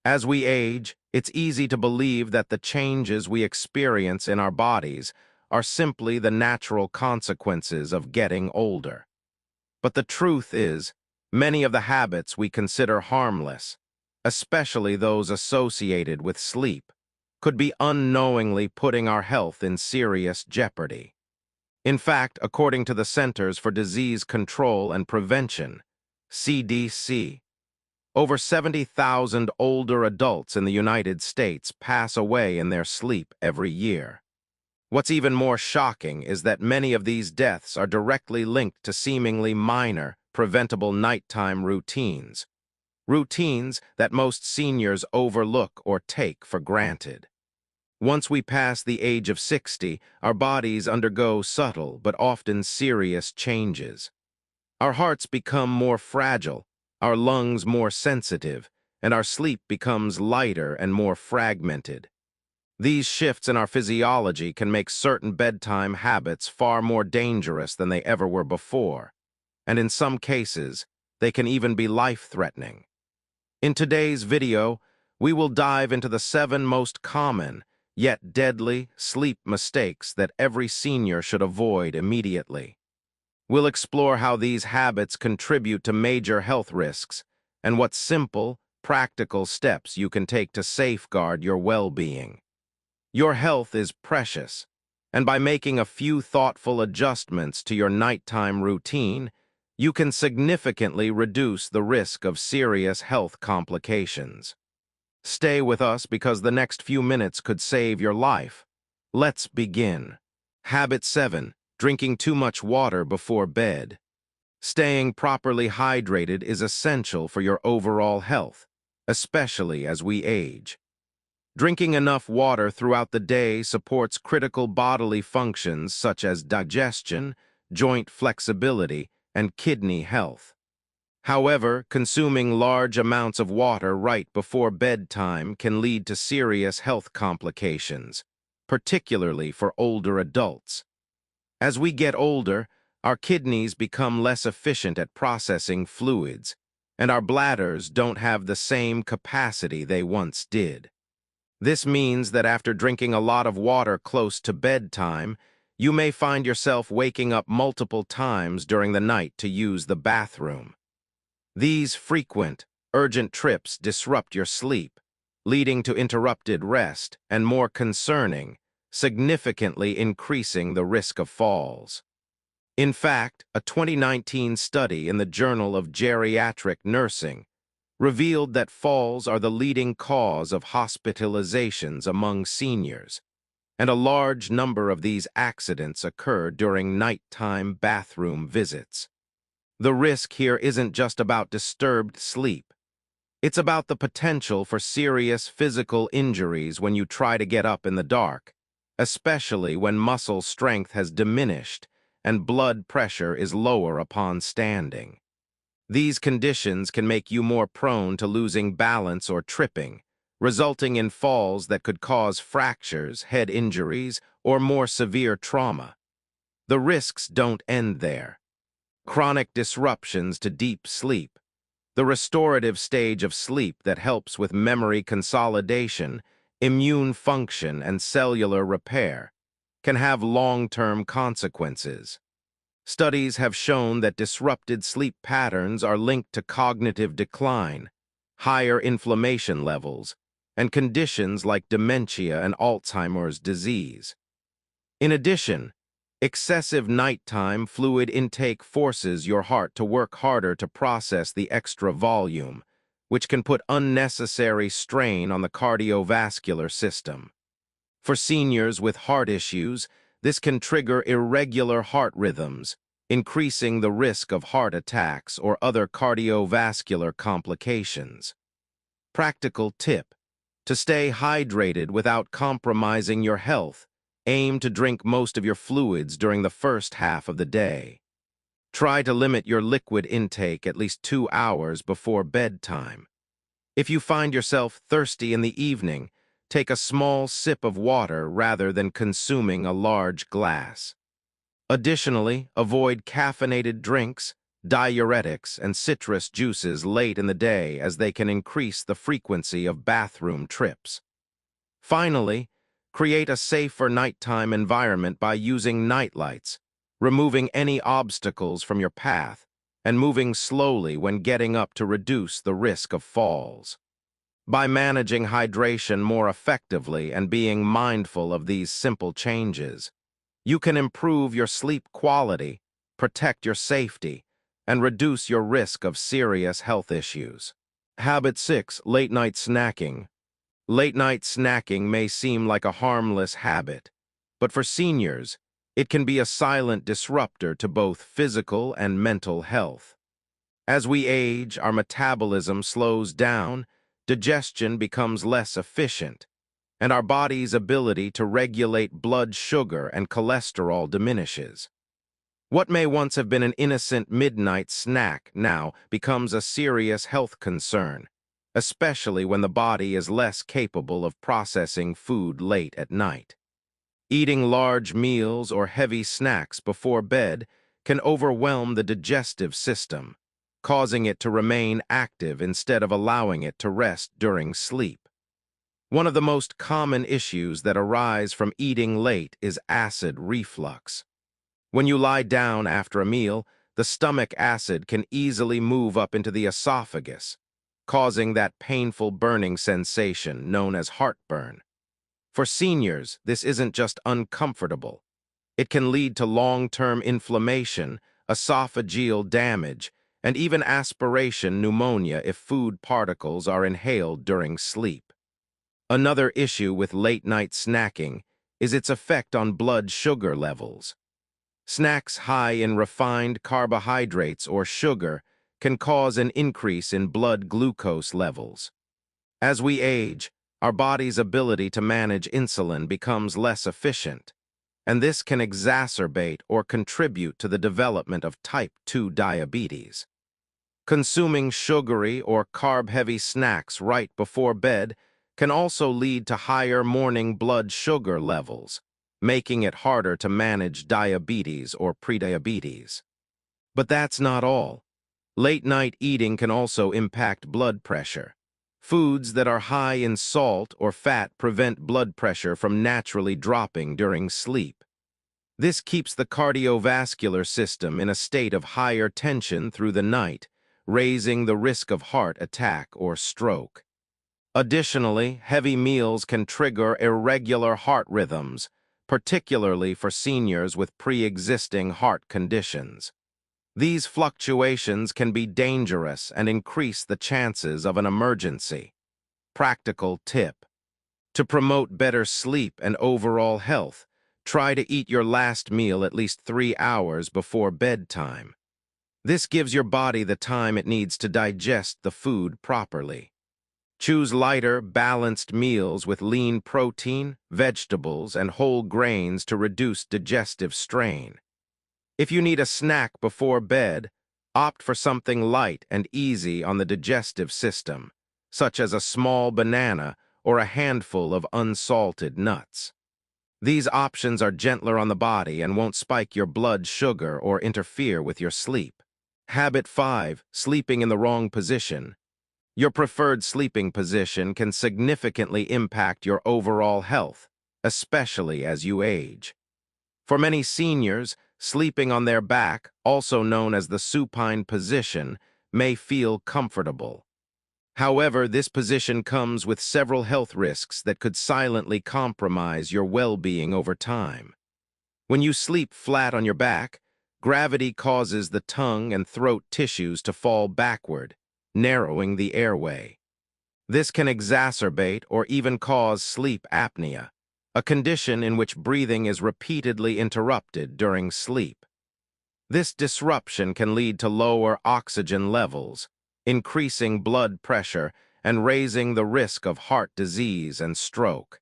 As we age, it's easy to believe that the changes we experience in our bodies are simply the natural consequences of getting older. But the truth is, many of the habits we consider harmless, especially those associated with sleep, could be unknowingly putting our health in serious jeopardy. In fact, according to the Centers for Disease Control and Prevention, CDC, over 70,000 older adults in the United States pass away in their sleep every year. What's even more shocking is that many of these deaths are directly linked to seemingly minor, preventable nighttime routines that most seniors overlook or take for granted. Once we pass the age of 60, our bodies undergo subtle but often serious changes. Our hearts become more fragile, our lungs more sensitive, and our sleep becomes lighter and more fragmented. These shifts in our physiology can make certain bedtime habits far more dangerous than they ever were before, and in some cases, they can even be life-threatening. In today's video, we will dive into the 7 most common, yet deadly, sleep mistakes that every senior should avoid immediately. We'll explore how these habits contribute to major health risks and what simple, practical steps you can take to safeguard your well-being. Your health is precious, and by making a few thoughtful adjustments to your nighttime routine, you can significantly reduce the risk of serious health complications. Stay with us because the next few minutes could save your life. Let's begin. Habit 7. Drinking too much water before bed. Staying properly hydrated is essential for your overall health, especially as we age. Drinking enough water throughout the day supports critical bodily functions such as digestion, joint flexibility, and kidney health. However, consuming large amounts of water right before bedtime can lead to serious health complications, particularly for older adults. As we get older, our kidneys become less efficient at processing fluids, and our bladders don't have the same capacity they once did. This means that after drinking a lot of water close to bedtime, you may find yourself waking up multiple times during the night to use the bathroom. These frequent, urgent trips disrupt your sleep, leading to interrupted rest and, more concerning, significantly increasing the risk of falls. In fact, a 2019 study in the Journal of Geriatric Nursing revealed that falls are the leading cause of hospitalizations among seniors, and a large number of these accidents occur during nighttime bathroom visits. The risk here isn't just about disturbed sleep. It's about the potential for serious physical injuries when you try to get up in the dark, especially when muscle strength has diminished and blood pressure is lower upon standing. These conditions can make you more prone to losing balance or tripping, resulting in falls that could cause fractures, head injuries, or more severe trauma. The risks don't end there. Chronic disruptions to deep sleep, the restorative stage of sleep that helps with memory consolidation, immune function, and cellular repair, can have long-term consequences. Studies have shown that disrupted sleep patterns are linked to cognitive decline, higher inflammation levels, and conditions like dementia and Alzheimer's disease. In addition, excessive nighttime fluid intake forces your heart to work harder to process the extra volume, which can put unnecessary strain on the cardiovascular system. For seniors with heart issues, this can trigger irregular heart rhythms, increasing the risk of heart attacks or other cardiovascular complications. Practical tip: to stay hydrated without compromising your health, aim to drink most of your fluids during the first half of the day. Try to limit your liquid intake at least 2 hours before bedtime. If you find yourself thirsty in the evening, take a small sip of water rather than consuming a large glass. Additionally, avoid caffeinated drinks, diuretics, and citrus juices late in the day as they can increase the frequency of bathroom trips. Finally, create a safer nighttime environment by using nightlights, removing any obstacles from your path, and moving slowly when getting up to reduce the risk of falls. By managing hydration more effectively and being mindful of these simple changes, you can improve your sleep quality, protect your safety, and reduce your risk of serious health issues. Habit 6. Late-night snacking. Late-night snacking may seem like a harmless habit, but for seniors, it can be a silent disruptor to both physical and mental health. As we age, our metabolism slows down, digestion becomes less efficient, and our body's ability to regulate blood sugar and cholesterol diminishes. What may once have been an innocent midnight snack now becomes a serious health concern, especially when the body is less capable of processing food late at night. Eating large meals or heavy snacks before bed can overwhelm the digestive system, causing it to remain active instead of allowing it to rest during sleep. One of the most common issues that arise from eating late is acid reflux. When you lie down after a meal, the stomach acid can easily move up into the esophagus, causing that painful burning sensation known as heartburn. For seniors, this isn't just uncomfortable. It can lead to long-term inflammation, esophageal damage, and even aspiration pneumonia if food particles are inhaled during sleep. Another issue with late-night snacking is its effect on blood sugar levels. Snacks high in refined carbohydrates or sugar can cause an increase in blood glucose levels. As we age, our body's ability to manage insulin becomes less efficient, and this can exacerbate or contribute to the development of type 2 diabetes. Consuming sugary or carb-heavy snacks right before bed can also lead to higher morning blood sugar levels, making it harder to manage diabetes or prediabetes. But that's not all. Late-night eating can also impact blood pressure. Foods that are high in salt or fat prevent blood pressure from naturally dropping during sleep. This keeps the cardiovascular system in a state of higher tension through the night, raising the risk of heart attack or stroke. Additionally, heavy meals can trigger irregular heart rhythms, particularly for seniors with pre-existing heart conditions. These fluctuations can be dangerous and increase the chances of an emergency. Practical tip: to promote better sleep and overall health, try to eat your last meal at least 3 hours before bedtime. This gives your body the time it needs to digest the food properly. Choose lighter, balanced meals with lean protein, vegetables, and whole grains to reduce digestive strain. If you need a snack before bed, opt for something light and easy on the digestive system, such as a small banana or a handful of unsalted nuts. These options are gentler on the body and won't spike your blood sugar or interfere with your sleep. Habit 5. Sleeping in the wrong position. Your preferred sleeping position can significantly impact your overall health, especially as you age. For many seniors, sleeping on their back, also known as the supine position, may feel comfortable. However, this position comes with several health risks that could silently compromise your well-being over time. When you sleep flat on your back, gravity causes the tongue and throat tissues to fall backward, narrowing the airway. This can exacerbate or even cause sleep apnea, a condition in which breathing is repeatedly interrupted during sleep. This disruption can lead to lower oxygen levels, increasing blood pressure and raising the risk of heart disease and stroke.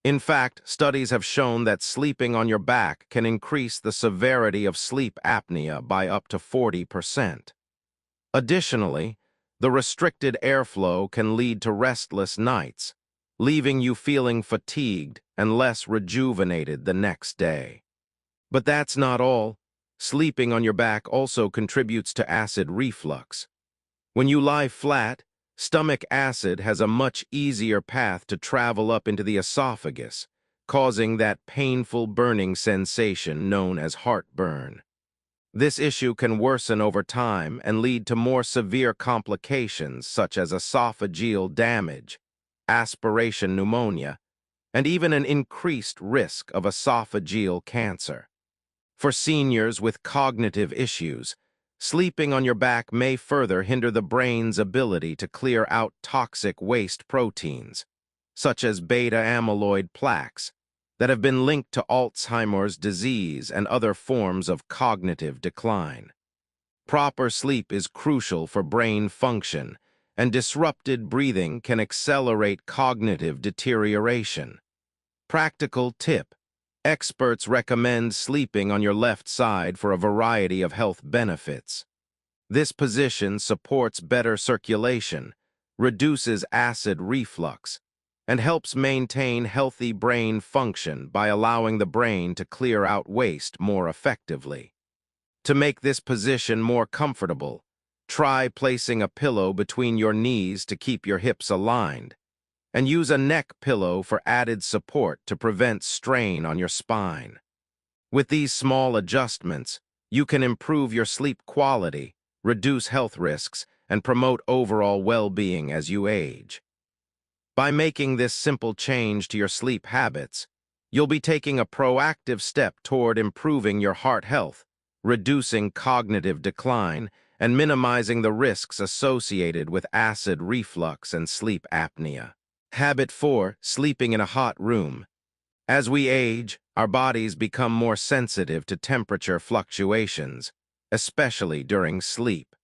In fact, studies have shown that sleeping on your back can increase the severity of sleep apnea by up to 40%. Additionally, the restricted airflow can lead to restless nights, leaving you feeling fatigued and less rejuvenated the next day. But that's not all. sleeping on your back also contributes to acid reflux. When you lie flat, stomach acid has a much easier path to travel up into the esophagus, causing that painful burning sensation known as heartburn. This issue can worsen over time and lead to more severe complications such as esophageal damage, aspiration pneumonia, and even an increased risk of esophageal cancer. For seniors with cognitive issues, sleeping on your back may further hinder the brain's ability to clear out toxic waste proteins, such as beta-amyloid plaques, that have been linked to Alzheimer's disease and other forms of cognitive decline. Proper sleep is crucial for brain function, and disrupted breathing can accelerate cognitive deterioration. Practical tip: experts recommend sleeping on your left side for a variety of health benefits. This position supports better circulation, reduces acid reflux, and helps maintain healthy brain function by allowing the brain to clear out waste more effectively. To make this position more comfortable, try placing a pillow between your knees to keep your hips aligned, and use a neck pillow for added support to prevent strain on your spine. With these small adjustments, you can improve your sleep quality, reduce health risks, and promote overall well-being as you age. By making this simple change to your sleep habits, you'll be taking a proactive step toward improving your heart health, reducing cognitive decline, and minimizing the risks associated with acid reflux and sleep apnea. Habit 4. Sleeping in a hot room. As we age, our bodies become more sensitive to temperature fluctuations, especially during sleep.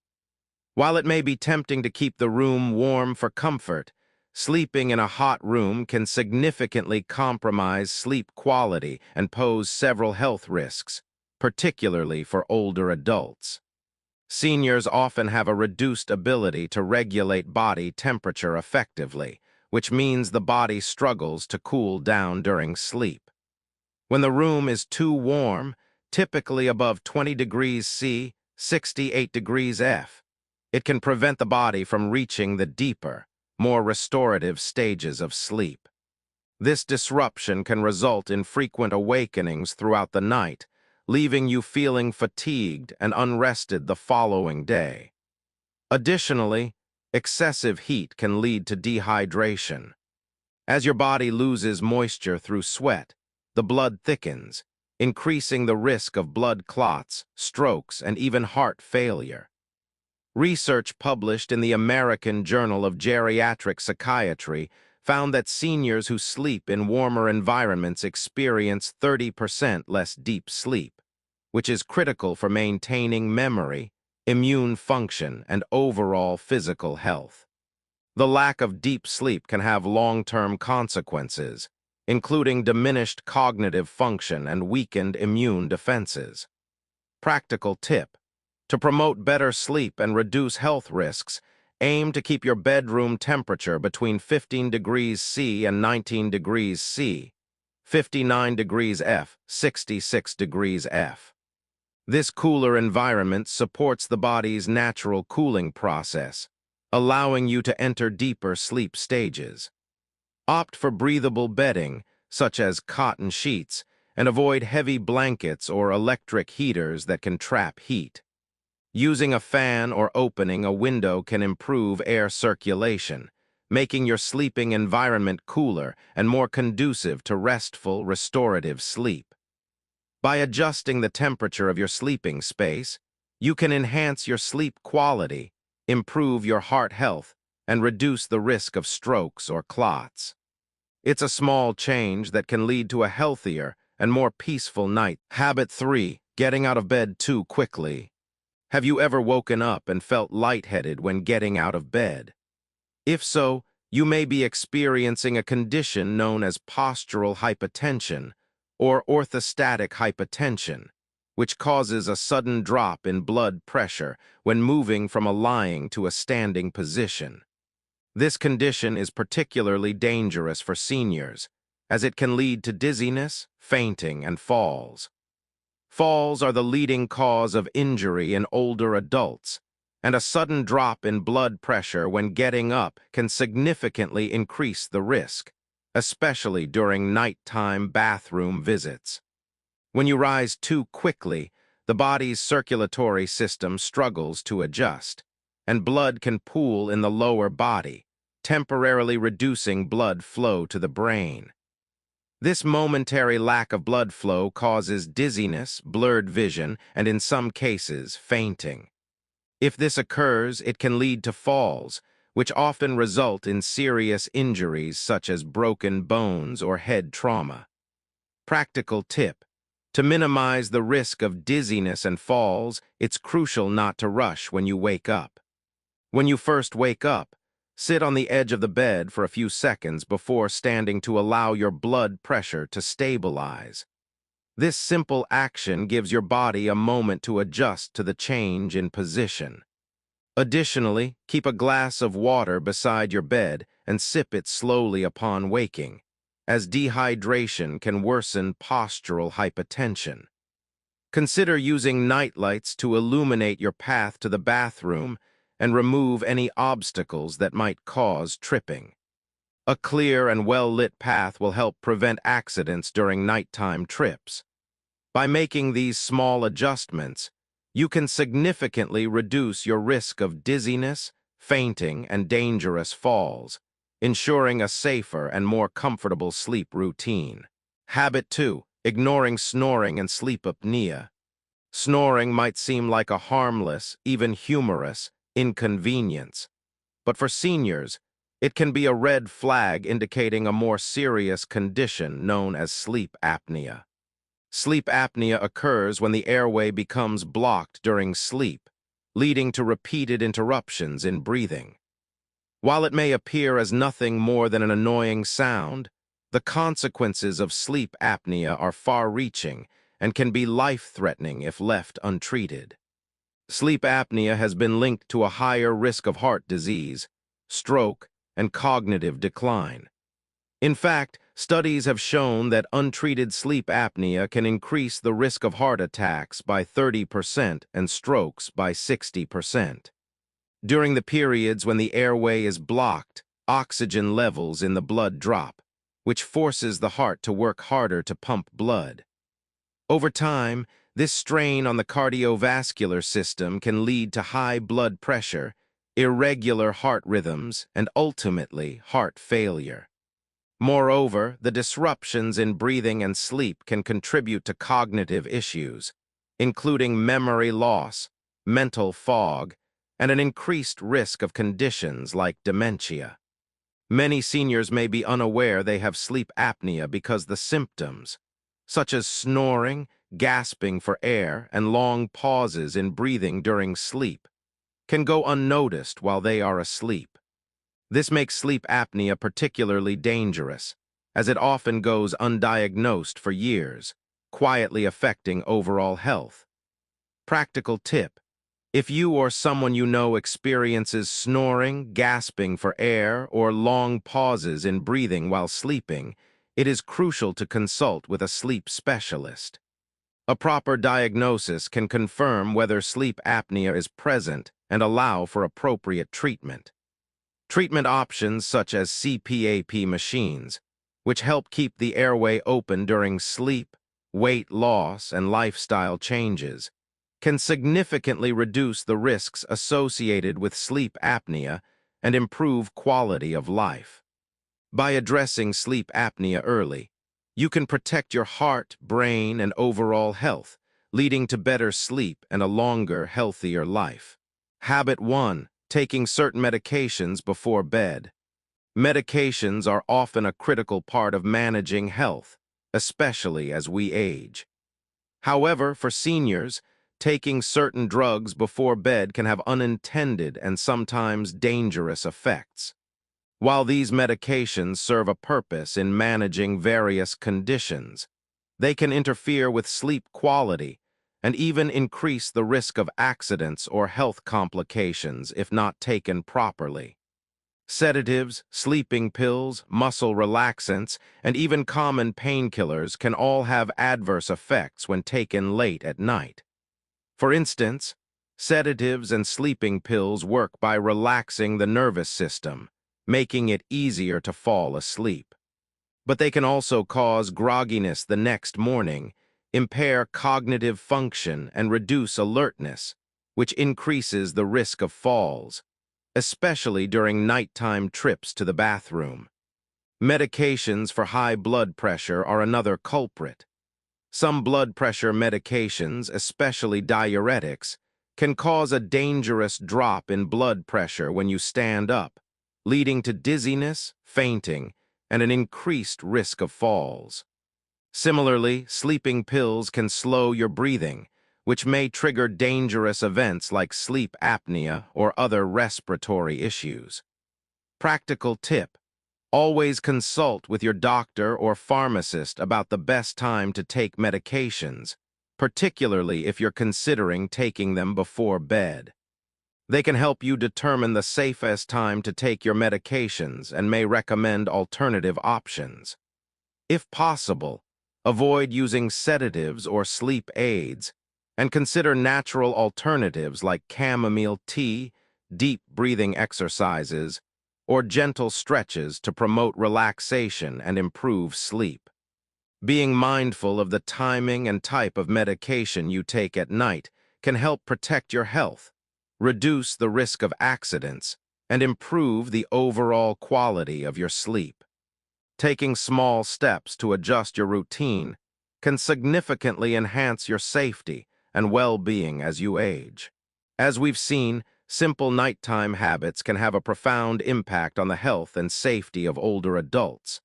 While it may be tempting to keep the room warm for comfort, sleeping in a hot room can significantly compromise sleep quality and pose several health risks, particularly for older adults. Seniors often have a reduced ability to regulate body temperature effectively, which means the body struggles to cool down during sleep. When the room is too warm, typically above 20 degrees C, 68 degrees F, it can prevent the body from reaching the deeper, more restorative stages of sleep. This disruption can result in frequent awakenings throughout the night, leaving you feeling fatigued and unrested the following day. Additionally, excessive heat can lead to dehydration. As your body loses moisture through sweat, the blood thickens, increasing the risk of blood clots, strokes, and even heart failure. Research published in the American Journal of Geriatric Psychiatry found that seniors who sleep in warmer environments experience 30% less deep sleep, which is critical for maintaining memory, immune function, and overall physical health. The lack of deep sleep can have long-term consequences, including diminished cognitive function and weakened immune defenses. Practical tip: to promote better sleep and reduce health risks, aim to keep your bedroom temperature between 15 degrees C and 19 degrees C, 59 degrees F, 66 degrees F. This cooler environment supports the body's natural cooling process, allowing you to enter deeper sleep stages. Opt for breathable bedding, such as cotton sheets, and avoid heavy blankets or electric heaters that can trap heat. Using a fan or opening a window can improve air circulation, making your sleeping environment cooler and more conducive to restful, restorative sleep. By adjusting the temperature of your sleeping space, you can enhance your sleep quality, improve your heart health, and reduce the risk of strokes or clots. It's a small change that can lead to a healthier and more peaceful night. Habit 3. Getting out of bed too quickly. Have you ever woken up and felt lightheaded when getting out of bed? If so, you may be experiencing a condition known as postural hypotension or orthostatic hypotension, which causes a sudden drop in blood pressure when moving from a lying to a standing position. This condition is particularly dangerous for seniors, as it can lead to dizziness, fainting, and falls. Falls are the leading cause of injury in older adults, and a sudden drop in blood pressure when getting up can significantly increase the risk, especially during nighttime bathroom visits. When you rise too quickly, the body's circulatory system struggles to adjust, and blood can pool in the lower body, temporarily reducing blood flow to the brain. This momentary lack of blood flow causes dizziness, blurred vision, and in some cases, fainting. If this occurs, it can lead to falls, which often result in serious injuries such as broken bones or head trauma. Practical tip: to minimize the risk of dizziness and falls, it's crucial not to rush when you wake up. When you first wake up, sit on the edge of the bed for a few seconds before standing to allow your blood pressure to stabilize. This simple action gives your body a moment to adjust to the change in position. Additionally, keep a glass of water beside your bed and sip it slowly upon waking, as dehydration can worsen postural hypotension. Consider using nightlights to illuminate your path to the bathroom and remove any obstacles that might cause tripping. A clear and well-lit path will help prevent accidents during nighttime trips. By making these small adjustments, you can significantly reduce your risk of dizziness, fainting, and dangerous falls, ensuring a safer and more comfortable sleep routine. Habit 2. Ignoring snoring and sleep apnea. Snoring might seem like a harmless, even humorous, inconvenience, but for seniors, it can be a red flag indicating a more serious condition known as sleep apnea. Sleep apnea occurs when the airway becomes blocked during sleep, leading to repeated interruptions in breathing. While it may appear as nothing more than an annoying sound, the consequences of sleep apnea are far-reaching and can be life-threatening if left untreated. Sleep apnea has been linked to a higher risk of heart disease, stroke, and cognitive decline. In fact, studies have shown that untreated sleep apnea can increase the risk of heart attacks by 30% and strokes by 60%. During the periods when the airway is blocked, oxygen levels in the blood drop, which forces the heart to work harder to pump blood. Over time, this strain on the cardiovascular system can lead to high blood pressure, irregular heart rhythms, and ultimately heart failure. Moreover, the disruptions in breathing and sleep can contribute to cognitive issues, including memory loss, mental fog, and an increased risk of conditions like dementia. Many seniors may be unaware they have sleep apnea because the symptoms, such as snoring, gasping for air, and long pauses in breathing during sleep, can go unnoticed while they are asleep. This makes sleep apnea particularly dangerous, as it often goes undiagnosed for years, quietly affecting overall health. Practical tip: if you or someone you know experiences snoring, gasping for air, or long pauses in breathing while sleeping, it is crucial to consult with a sleep specialist. A proper diagnosis can confirm whether sleep apnea is present and allow for appropriate treatment. Treatment options such as CPAP machines, which help keep the airway open during sleep, weight loss, and lifestyle changes, can significantly reduce the risks associated with sleep apnea and improve quality of life. By addressing sleep apnea early, you can protect your heart, brain, and overall health, leading to better sleep and a longer, healthier life. Habit 1. Taking certain medications before bed. Medications are often a critical part of managing health, especially as we age. However, for seniors, taking certain drugs before bed can have unintended and sometimes dangerous effects. While these medications serve a purpose in managing various conditions, they can interfere with sleep quality and even increase the risk of accidents or health complications if not taken properly. Sedatives, sleeping pills, muscle relaxants, and even common painkillers can all have adverse effects when taken late at night. For instance, sedatives and sleeping pills work by relaxing the nervous system, making it easier to fall asleep. But they can also cause grogginess the next morning, impair cognitive function, and reduce alertness, which increases the risk of falls, especially during nighttime trips to the bathroom. Medications for high blood pressure are another culprit. Some blood pressure medications, especially diuretics, can cause a dangerous drop in blood pressure when you stand up, leading to dizziness, fainting, and an increased risk of falls. Similarly, sleeping pills can slow your breathing, which may trigger dangerous events like sleep apnea or other respiratory issues. Practical tip: always consult with your doctor or pharmacist about the best time to take medications, particularly if you're considering taking them before bed. They can help you determine the safest time to take your medications and may recommend alternative options. If possible, avoid using sedatives or sleep aids, and consider natural alternatives like chamomile tea, deep breathing exercises, or gentle stretches to promote relaxation and improve sleep. Being mindful of the timing and type of medication you take at night can help protect your health, reduce the risk of accidents, and improve the overall quality of your sleep. Taking small steps to adjust your routine can significantly enhance your safety and well-being as you age. As we've seen, simple nighttime habits can have a profound impact on the health and safety of older adults.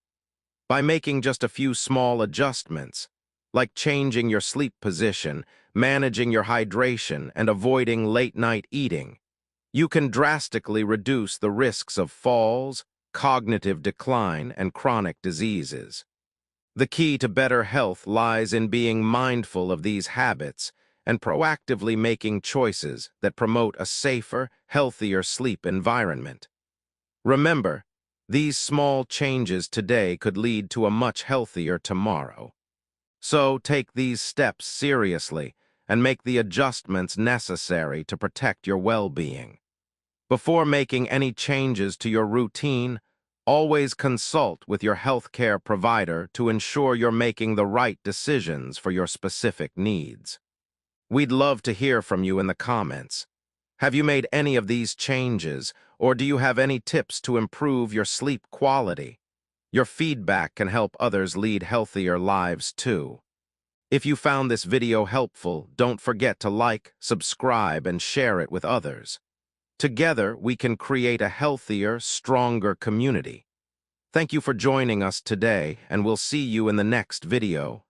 By making just a few small adjustments, like changing your sleep position, managing your hydration, and avoiding late-night eating, you can drastically reduce the risks of falls, cognitive decline, and chronic diseases. The key to better health lies in being mindful of these habits and proactively making choices that promote a safer, healthier sleep environment. Remember, these small changes today could lead to a much healthier tomorrow. So take these steps seriously and make the adjustments necessary to protect your well-being. Before making any changes to your routine, always consult with your healthcare provider to ensure you're making the right decisions for your specific needs. We'd love to hear from you in the comments. Have you made any of these changes, or do you have any tips to improve your sleep quality? Your feedback can help others lead healthier lives too. If you found this video helpful, don't forget to like, subscribe, and share it with others. Together, we can create a healthier, stronger community. Thank you for joining us today, and we'll see you in the next video.